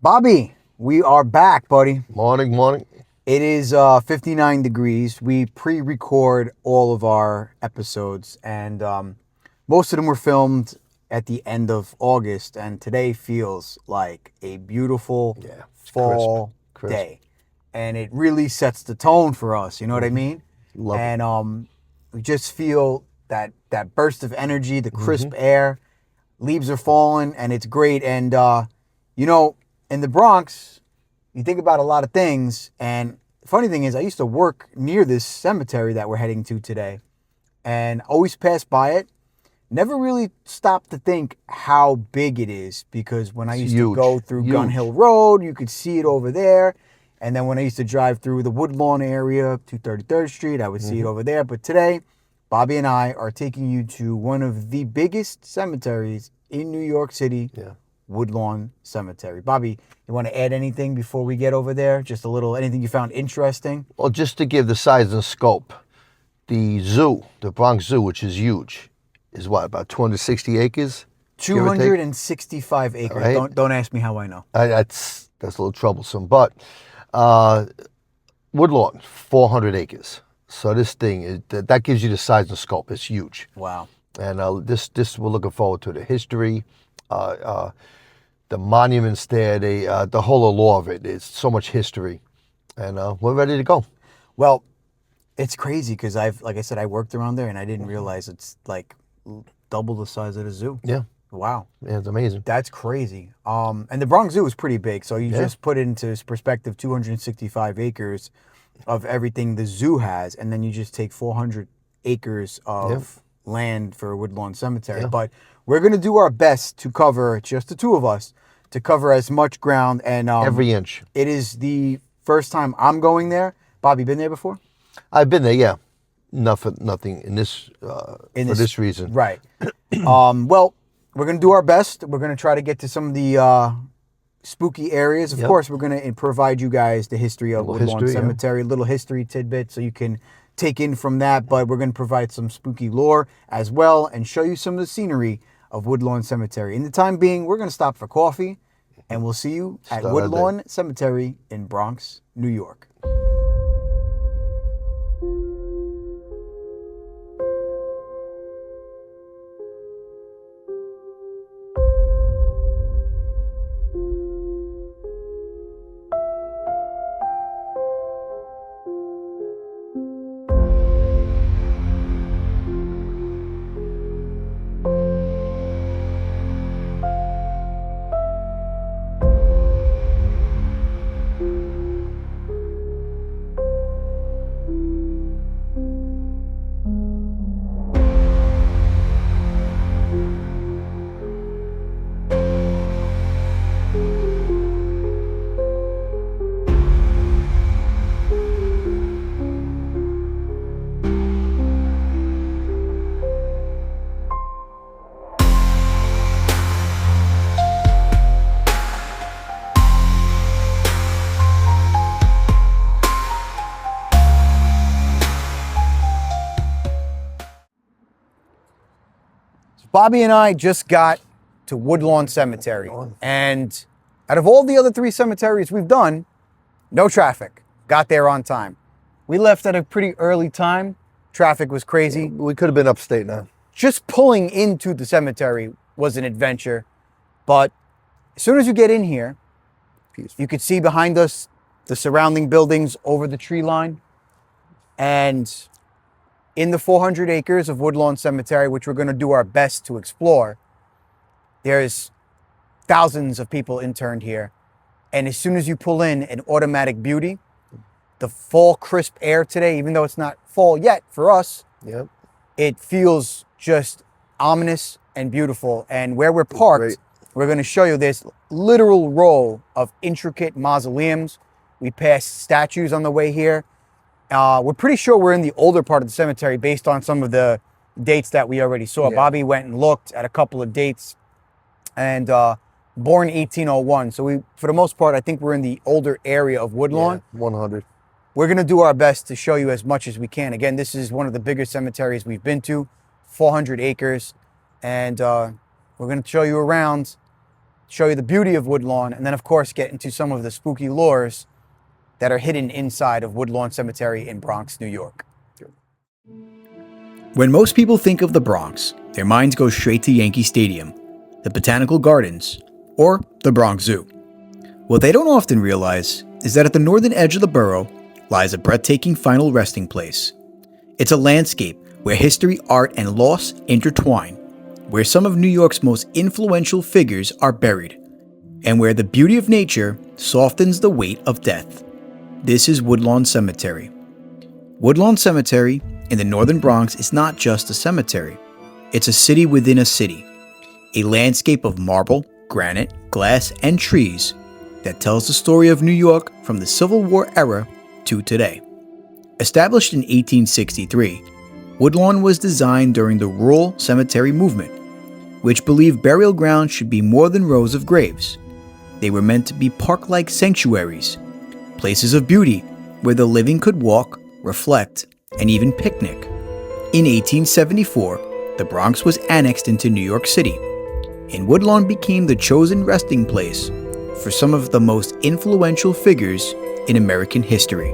Bobby, we are back, buddy. Morning. It is 59 degrees. We pre-record all of our episodes, and most of them were filmed at the end of August, and today feels like a beautiful fall crisp day. And it really sets the tone for us, you know what I mean? Love it. And we just feel that burst of energy, the crisp air, leaves are falling, and it's great. And, in the Bronx, you think about a lot of things, and the funny thing is I used to work near this cemetery that we're heading to today, and always pass by it. Never really stopped to think how big it is, because when I used to go through Gun Hill Road, you could see it over there. And then when I used to drive through the Woodlawn area, 233rd Street, I would see it over there. But today, Bobby and I are taking you to one of the biggest cemeteries in New York City, Woodlawn Cemetery. Bobby, you want to add anything before we get over there? Just a little, anything you found interesting? Well, just to give the size and scope, the zoo, the Bronx Zoo, which is huge, is what, about 260 acres? 265 acres. Right? Don't ask me how I know. That's a little troublesome. But Woodlawn, 400 acres. So this thing, that gives you the size and scope. It's huge. Wow. And this we're looking forward to. The history, the monuments there, the whole allure of it. It's so much history. And we're ready to go. Well, it's crazy because like I said, I worked around there and I didn't realize it's like double the size of the zoo. Yeah. Wow. Yeah, it's amazing. That's crazy. And the Bronx Zoo is pretty big. So you just put it into perspective, 265 acres of everything the zoo has. And then you just take 400 acres of land for Woodlawn Cemetery. Yeah. But we're going to do our best to cover, just the two of us, to cover as much ground. And every inch. It is the first time I'm going there. Bobby, been there before? I've been there, yeah. Nothing in this, for this reason. Right. Well, we're going to do our best. We're going to try to get to some of the spooky areas. Of course, we're going to provide you guys the history of Woodlawn Cemetery, little history tidbit so you can take in from that. But we're going to provide some spooky lore as well and show you some of the scenery of Woodlawn Cemetery. In the time being, we're going to stop for coffee, and we'll see you at Woodlawn Cemetery in Bronx, New York. Bobby and I just got to Woodlawn Cemetery, and out of all the other 3 cemeteries we've done, no traffic. Got there on time. We left at a pretty early time. Traffic was crazy. We could have been upstate now. Just pulling into the cemetery was an adventure, but as soon as you get in here, you could see behind us the surrounding buildings over the tree line, and in the 400 acres of Woodlawn Cemetery, which we're going to do our best to explore, there's thousands of people interned here. And as soon as you pull in, an automatic beauty. The fall crisp air today, even though it's not fall yet for us, it feels just ominous and beautiful. And where we're parked, we're going to show you this literal row of intricate mausoleums. We passed statues on the way here. We're pretty sure we're in the older part of the cemetery based on some of the dates that we already saw. Bobby went and looked at a couple of dates, and born 1801. So for the most part, I think we're in the older area of Woodlawn. 100. We're going to do our best to show you as much as we can. Again, this is one of the bigger cemeteries we've been to, 400 acres. And we're going to show you around show you the beauty of Woodlawn, and then of course get into some of the spooky lores that are hidden inside of Woodlawn Cemetery in Bronx, New York. When most people think of the Bronx, their minds go straight to Yankee Stadium, the Botanical Gardens, or the Bronx Zoo. What they don't often realize is that at the northern edge of the borough lies a breathtaking final resting place. It's a landscape where history, art, and loss intertwine, where some of New York's most influential figures are buried, and where the beauty of nature softens the weight of death. This is Woodlawn Cemetery. Woodlawn Cemetery in the northern Bronx is not just a cemetery. It's a city within a city, a landscape of marble, granite, glass, and trees that tells the story of New York from the Civil War era to today. Established in 1863, Woodlawn was designed during the rural cemetery movement, which believed burial grounds should be more than rows of graves. They were meant to be park-like sanctuaries, places of beauty where the living could walk, reflect, and even picnic. In 1874, the Bronx was annexed into New York City, and Woodlawn became the chosen resting place for some of the most influential figures in American history.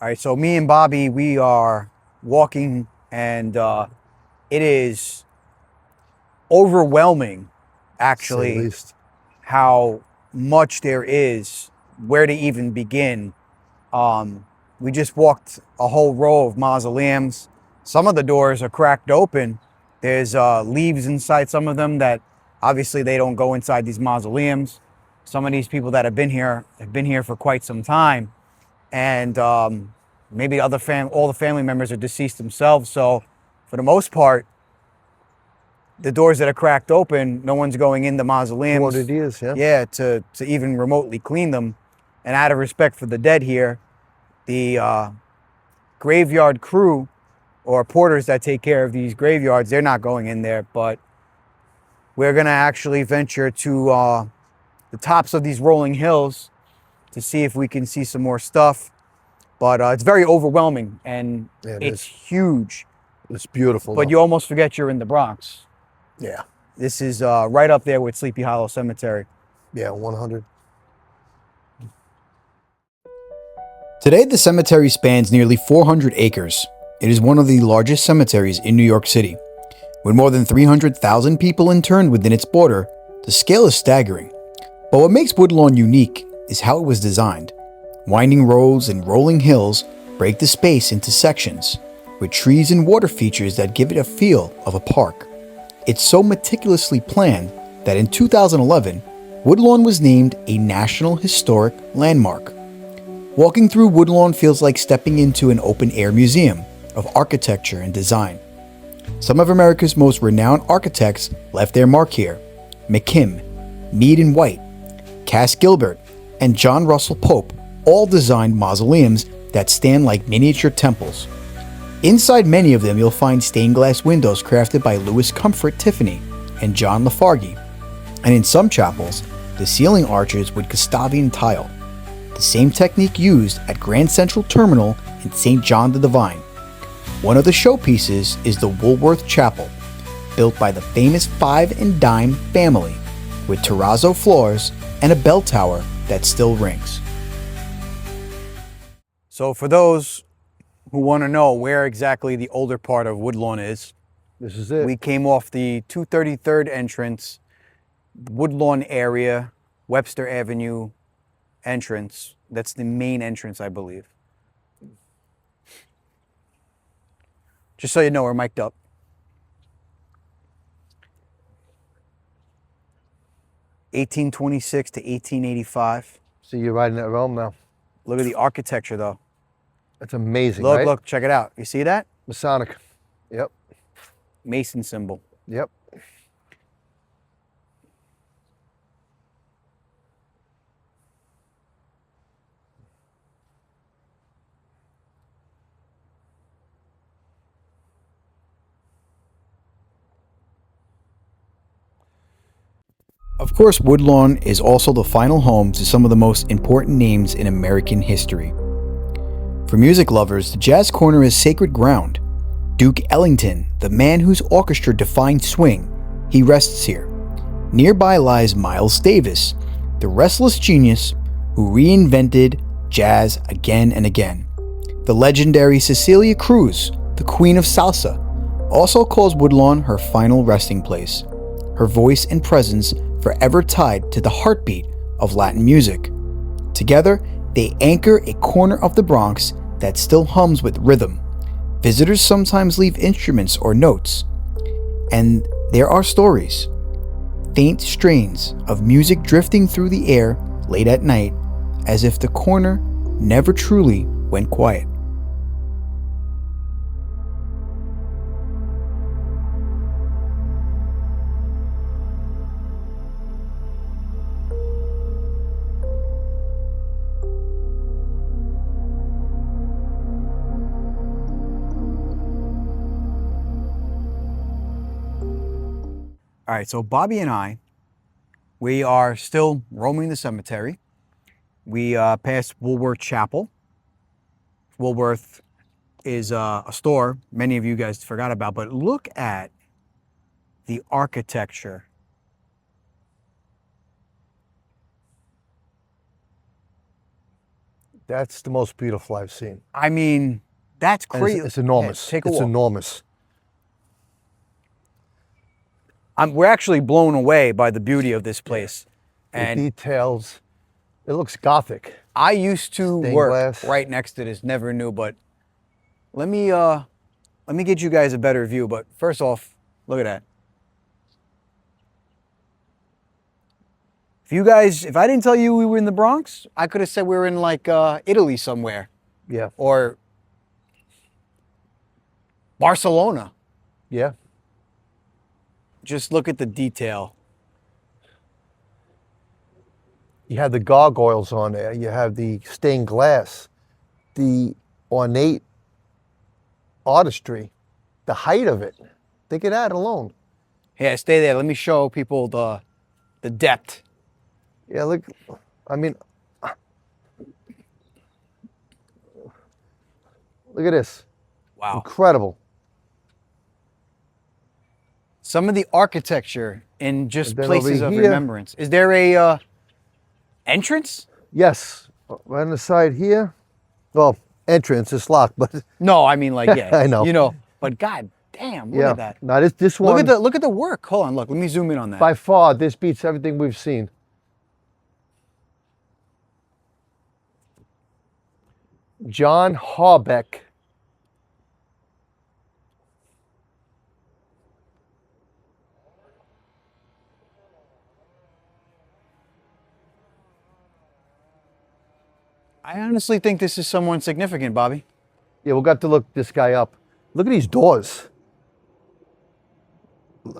All right, so me and Bobby, we are walking, and it is overwhelming, Say actually, the least. how much there is, where to even begin. We just walked a whole row of mausoleums. Some of the doors are cracked open. There's leaves inside some of them that obviously they don't go inside these mausoleums. Some of these people that have been here for quite some time. And maybe all the family members are deceased themselves. So for the most part, the doors that are cracked open, no one's going in the mausoleums. 200 years, yeah. Yeah, to even remotely clean them. And out of respect for the dead here, the graveyard crew or porters that take care of these graveyards, they're not going in there. But we're going to actually venture to the tops of these rolling hills to see if we can see some more stuff. But it's very overwhelming, and Yeah, it's huge. It's beautiful. But though. you almost forget you're in the Bronx. Yeah. This is right up there with Sleepy Hollow Cemetery. Yeah, 100. Today, the cemetery spans nearly 400 acres. It is one of the largest cemeteries in New York City. With more than 300,000 people interned within its border, the scale is staggering. But what makes Woodlawn unique is how it was designed. Winding roads and rolling hills break the space into sections, with trees and water features that give it a feel of a park. It's so meticulously planned that in 2011, Woodlawn was named a National Historic Landmark. Walking through Woodlawn feels like stepping into an open-air museum of architecture and design. Some of America's most renowned architects left their mark here. McKim, Mead and White, Cass Gilbert, and John Russell Pope all designed mausoleums that stand like miniature temples. Inside many of them, you'll find stained glass windows crafted by Louis Comfort Tiffany and John Lafargue. And in some chapels, the ceiling arches with Gustavian tile, the same technique used at Grand Central Terminal in St. John the Divine. One of the showpieces is the Woolworth Chapel, built by the famous Five and Dime family, with terrazzo floors and a bell tower that still rings. So for those who want to know where exactly the older part of Woodlawn is, This is it. we came off the 233rd entrance, Woodlawn area, Webster Avenue, entrance. That's the main entrance, I believe. Just so you know, we're mic'd up. (1826 to 1885). So you're riding that realm now. Look at the architecture, though. That's amazing, Look, right? look, check it out. You see that? Masonic. Yep. Mason symbol. Yep. Of course, Woodlawn is also the final home to some of the most important names in American history. For music lovers, the Jazz Corner is sacred ground. Duke Ellington, the man whose orchestra defined swing, he rests here. Nearby lies Miles Davis, the restless genius who reinvented jazz again and again. The legendary Celia Cruz, the queen of salsa, also calls Woodlawn her final resting place. Her voice and presence forever tied to the heartbeat of Latin music. Together, they anchor a corner of the Bronx that still hums with rhythm. Visitors sometimes leave instruments or notes. And there are stories, faint strains of music drifting through the air late at night, as if the corner never truly went quiet. All right, so Bobby and I, we are still roaming the cemetery. We passed Woolworth Chapel. Woolworth is a store many of you guys forgot about, but look at the architecture. That's the most beautiful I've seen. I mean, that's And crazy. It's enormous. Yeah, take a It's walk. enormous. We're actually blown away by the beauty of this place. The And details. It looks Gothic. I used to Stained work glass. right next to this, never knew, but let me get you guys a better view. But first off, look at that. If I didn't tell you we were in the Bronx, I could have said we were in like Italy somewhere Yeah. or Barcelona. Yeah. Just look at the detail. You have the gargoyles on there. You have the stained glass, the ornate artistry, the height of it. Think of that alone. Yeah, stay there. Let me show people the depth. Yeah, look. I mean, look at this. Wow. Incredible. Some of the architecture in just And then places over of here- remembrance. Is there a entrance? Yes. Right on the side here. Well, entrance is locked, but No, I mean like yeah. I know. You know, but god damn, look yeah. at that. Now this one, Look at the work. Hold on, look. Let me zoom in on that. by far, this beats everything we've seen. John Harbeck. I honestly think this is someone significant, Bobby. Yeah, we'll got to look this guy up. Look at these doors.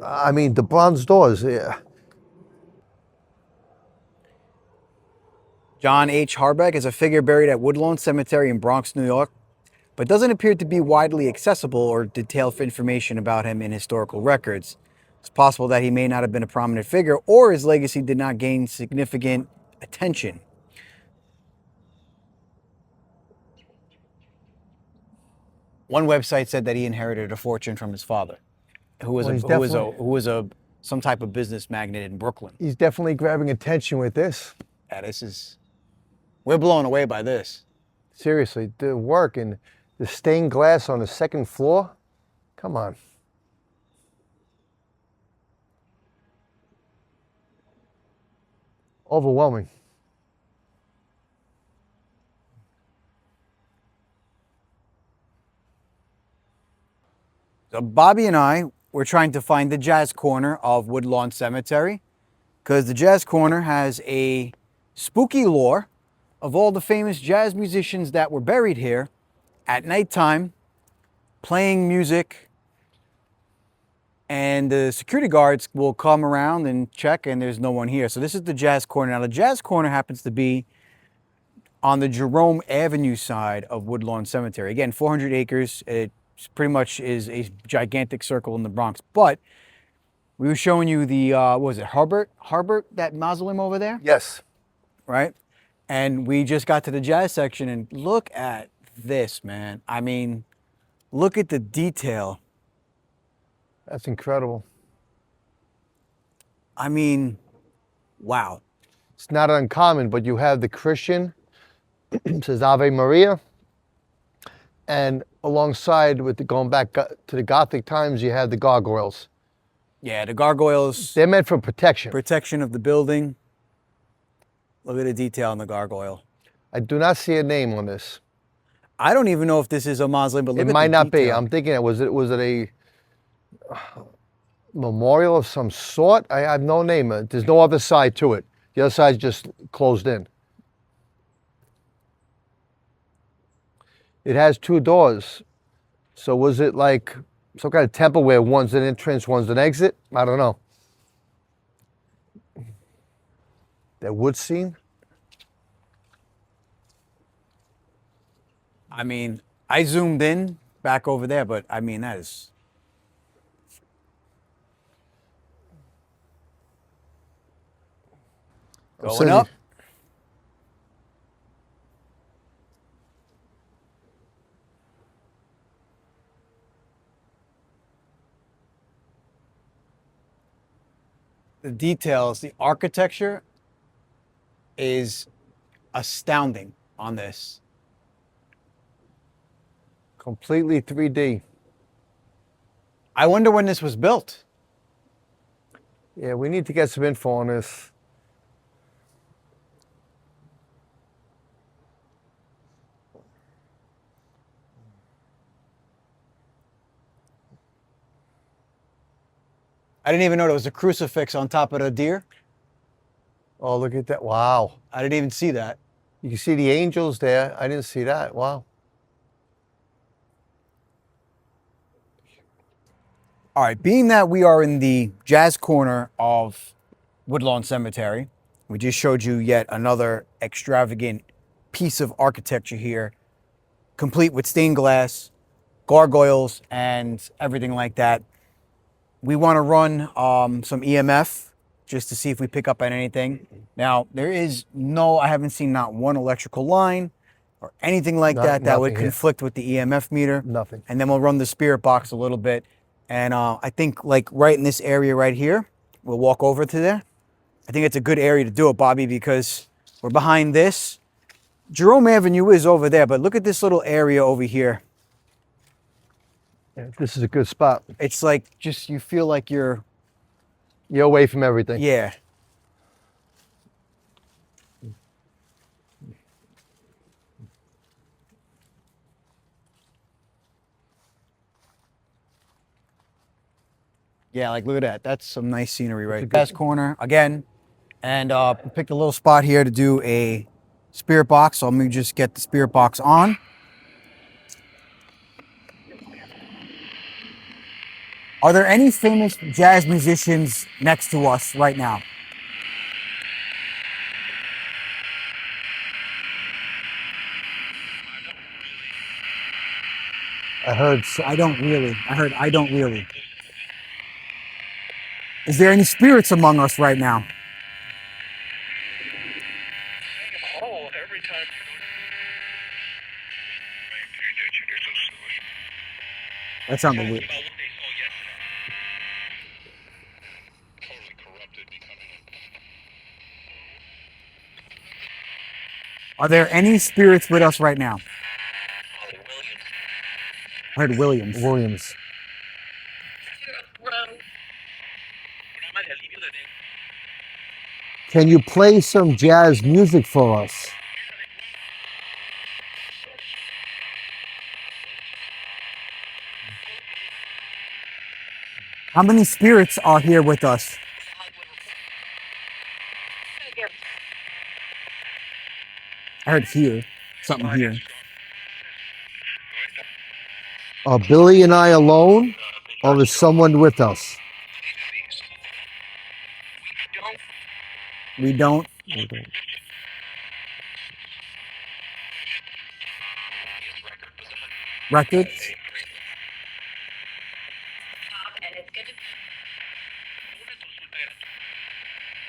I mean, the bronze doors. Yeah. John H. Harbeck is a figure buried at Woodlawn Cemetery in Bronx, New York, but doesn't appear to be widely accessible or detailed information about him in historical records. It's possible that he may not have been a prominent figure or his legacy did not gain significant attention. One website said that he inherited a fortune from his father, who was some type of business magnate in Brooklyn. He's definitely grabbing attention with this. Yeah, we're blown away by this. Seriously, the work and the stained glass on the second floor. Come on. Overwhelming. So Bobby and I were trying to find the jazz corner of Woodlawn Cemetery because the jazz corner has a spooky lore of all the famous jazz musicians that were buried here at nighttime playing music, and the security guards will come around and check and there's no one here. So this is the jazz corner. Now the jazz corner happens to be on the Jerome Avenue side of Woodlawn Cemetery. Again, 400 acres. It pretty much is a gigantic circle in the Bronx. But we were showing you the, what was it, Harbert, that mausoleum over there, Yes. right? And we just got to the jazz section and look at this, man. I mean, look at the detail. That's incredible. I mean, wow. It's not uncommon, but you have the Christian, it says Ave Maria, and alongside with the, going back to the Gothic times, you have the gargoyles. Yeah, the gargoyles, They're meant for protection. protection of the building. Look at the detail on the gargoyle. I do not see a name on this. I don't even know if this is a mausoleum, but look It at might the not be. detail. I'm thinking, was it a memorial of some sort? I have no name. There's no other side to it. The other side's just closed in. It has two doors. So was it like some kind of temple where one's an entrance, one's an exit? I don't know. That wood scene? I mean, I zoomed in back over there, but I mean, that is... Going Celia. up. The details, the architecture is astounding on this. Completely 3D. I wonder when this was built. Yeah, we need to get some info on this. I didn't even know there was a crucifix on top of the deer. Oh, look at that. Wow. I didn't even see that. You can see the angels there. I didn't see that. Wow. All right, being that we are in the jazz corner of Woodlawn Cemetery, we just showed you yet another extravagant piece of architecture here, complete with stained glass, gargoyles, and everything like that. We want to run some EMF just to see if we pick up on anything. Now, there is no, I haven't seen not one electrical line or anything like that would nothing here. conflict with the EMF meter. Nothing. And then we'll run the spirit box a little bit. And I think like right in this area right here, we'll walk over to there. I think it's a good area to do it, Bobby, because we're behind this. Jerome Avenue is over there, but look at this little area over here. Yeah, this is a good spot. It's like just, you feel like you're, You're away from everything. yeah. Yeah, like look at that. That's some nice scenery right there. Best corner again. And we picked a little spot here to do a spirit box. So let me just get the spirit box on. Are there any famous jazz musicians next to us right now? I heard. I don't really. I heard I don't really. Is there any spirits among us right now? That sounded weird. Are there any spirits with us right now? I heard Williams. Williams. Can you play some jazz music for us? How many spirits are here with us? I heard here. Something here. Are Billy and I alone, or is someone with us? We don't. Records?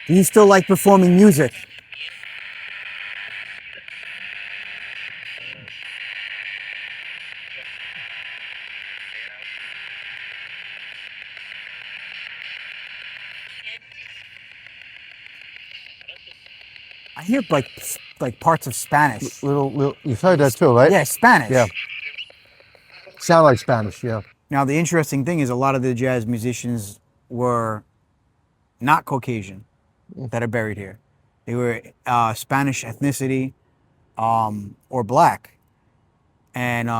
Do you still like performing music? I hear like parts of Spanish. Little, you've heard that too, right? Yeah, Spanish. Yeah. Sound like Spanish, yeah. Now the interesting thing is a lot of the jazz musicians were not Caucasian that are buried here. They were Spanish ethnicity or black. And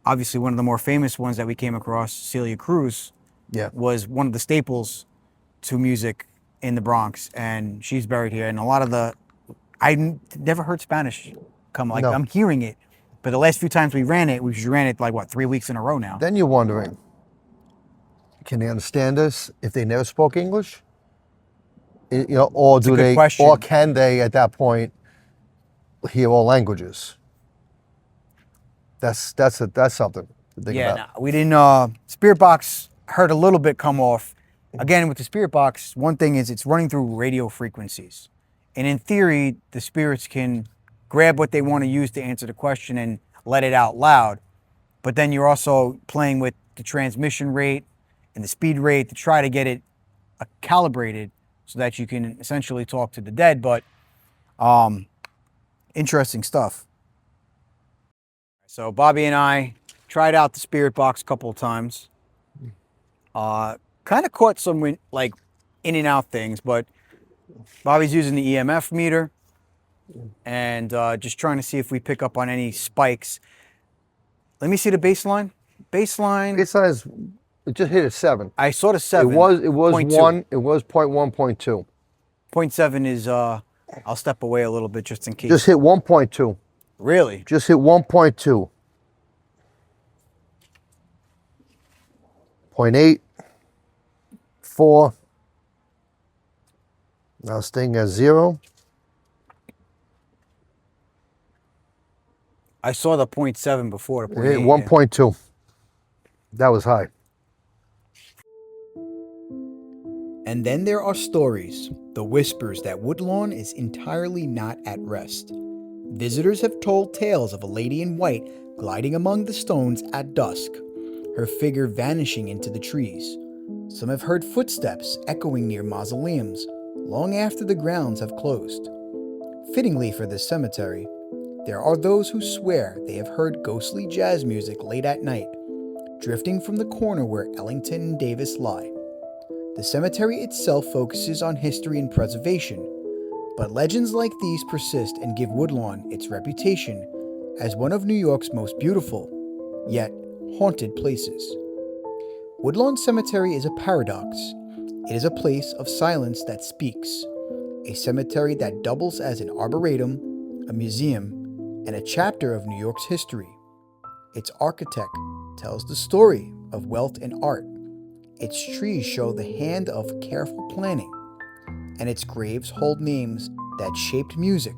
obviously one of the more famous ones that we came across, Celia Cruz, Yeah. was one of the staples to music in the Bronx, and she's buried here. And a lot of never heard Spanish come, like No. I'm hearing it, but the last few times we ran it like what, 3 weeks in a row now. Then you're wondering, can they understand us if they never spoke English? You know, or do a good they, question. or can they at that point hear all languages? That's something to think Yeah, about. no, we didn't. Spirit box heard a little bit come off. Again, with the spirit box, one thing is it's running through radio frequencies, and in theory, the spirits can grab what they want to use to answer the question and let it out loud. But then you're also playing with the transmission rate and the speed rate to try to get it calibrated so that you can essentially talk to the dead. But interesting stuff. So Bobby and I tried out the spirit box a couple of times. Kind of caught some like in and out things, but Bobby's using the EMF meter and just trying to see if we pick up on any spikes. Let me see the baseline. Baseline. It says it just hit a 7. I saw the 7. It was 0.2. 1. It was 0.1.2. 0.7 is I'll step away a little bit just in case. Just hit 1.2. Really? Just hit 1.2. 0.8. 4. Now staying at 0. I saw the 0.7 before the 0.8. Hit 1.2. That was high. And then there are stories, the whispers that Woodlawn is entirely not at rest. Visitors have told tales of a lady in white gliding among the stones at dusk, her figure vanishing into the trees. Some have heard footsteps echoing near mausoleums long after the grounds have closed. Fittingly for this cemetery, there are those who swear they have heard ghostly jazz music late at night, drifting from the corner where Ellington and Davis lie. The cemetery itself focuses on history and preservation, but legends like these persist and give Woodlawn its reputation as one of New York's most beautiful, yet haunted places. Woodlawn Cemetery is a paradox. It is a place of silence that speaks, a cemetery that doubles as an arboretum, a museum, and a chapter of New York's history. Its architect tells the story of wealth and art. Its trees show the hand of careful planning, and its graves hold names that shaped music,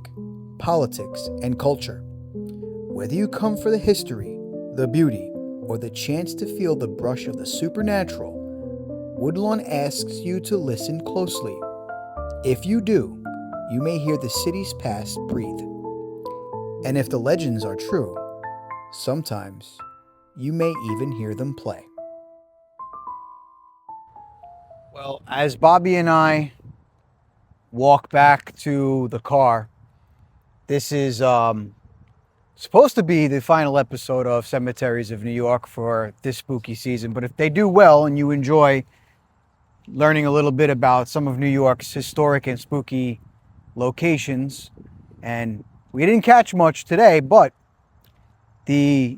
politics, and culture. Whether you come for the history, the beauty, or the chance to feel the brush of the supernatural, Woodlawn asks you to listen closely. If you do, you may hear the city's past breathe. And if the legends are true, sometimes you may even hear them play. Well, as Bobby and I walk back to the car, this is supposed to be the final episode of Cemeteries of New York for this spooky season. But if they do well and you enjoy learning a little bit about some of New York's historic and spooky locations, and we didn't catch much today, but the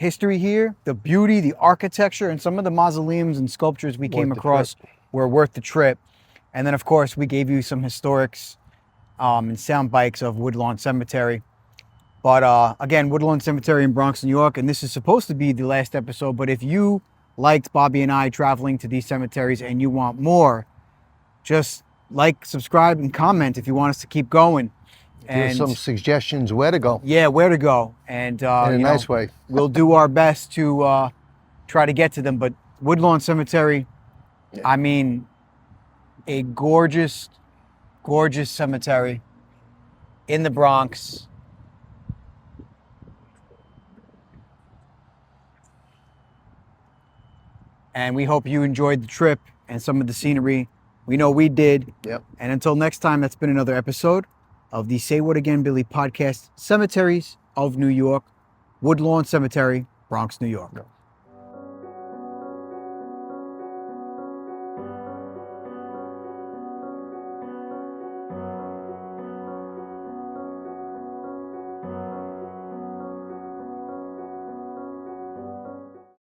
history here, the beauty, the architecture, and some of the mausoleums and sculptures we came Worth the across were worth the trip. And then, of course, we gave you some historics and sound bites of Woodlawn Cemetery. But again, Woodlawn Cemetery in Bronx, New York, and this is supposed to be the last episode, but if you liked Bobby and I traveling to these cemeteries and you want more, just like, subscribe, and comment if you want us to keep going. There's some suggestions where to go. Yeah, where to go. And In a nice way. we'll do our best to try to get to them. But Woodlawn Cemetery, I mean, a gorgeous, gorgeous cemetery in the Bronx. And we hope you enjoyed the trip and some of the scenery. We know we did. Yep. And until next time, that's been another episode of the Say What Again, Billy podcast, Cemeteries of New York, Woodlawn Cemetery, Bronx, New York.